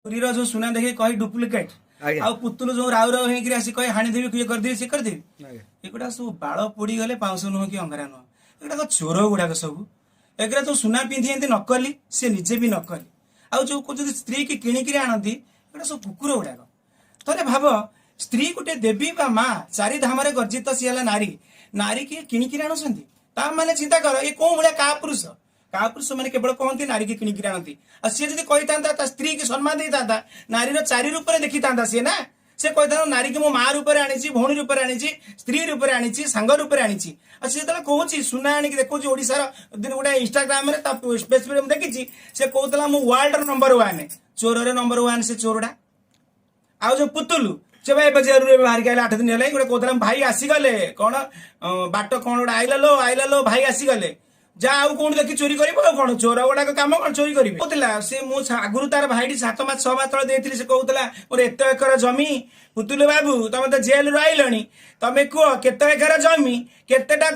चोरीर जो सुना देखिए कही डुप्लिकेट आ पुतुल जो राउ राउ होकर आसी कही हाणीदेवी किए करदेवी सी करदेवी एगुड़ा सब बाड़ पोड़ी गले पाउंश नुह कि अंगारा नुह एगुड़ा चोर गुड़ाक सब एक तो सुना पिंधि एमती नकली सी निजे भी नकली आउ जो कौन स्त्री की किणिकी आनती एगुड़ा सब कुकुर गुड़ाक थे भाव स्त्री गोटे देवी बा माँ चारि धाम गर्जित सी है नारी नारी किए किणिकी आणुंट ता मैंने चिंता कर ये कौ भाया का पुरुष मैंने केवल कहती नारी की किणिकी आनती आ सी जब कही स्त्री की सम्मान दे था नारीर चारि रूप देखी था सी ना से कही नारी की मो माँ रूप में आनी भौणी रूप में आनी स्त्री रूप में आनी सांग रूप में आनी आ सी जो कहूँ सुना आनी देखो ओडार दिन गोटे इंस्टाग्राम फेसबुक देखी से कहला मु वर्ल्ड नंबर 1 चोर नंबर 1 से चोरटा आउ जो पुतुलु से भाई जेल बाहर के 8 दिन है गोटे कहला भाई आसीगले कौन बाट कौन गोटे आइला लो भाई आसीगले जा आउ कौन देखी चोरी कर कौन चोर गुड़ाक कम कौन चोरी करें कहला से आगुरी तार भाई 7 मास 6 मास तले देती से कहला मोर एत एकर जमी पुतुलु बाबू तुम तो जेल आइल तुम कह केत एकर जमी केतेटा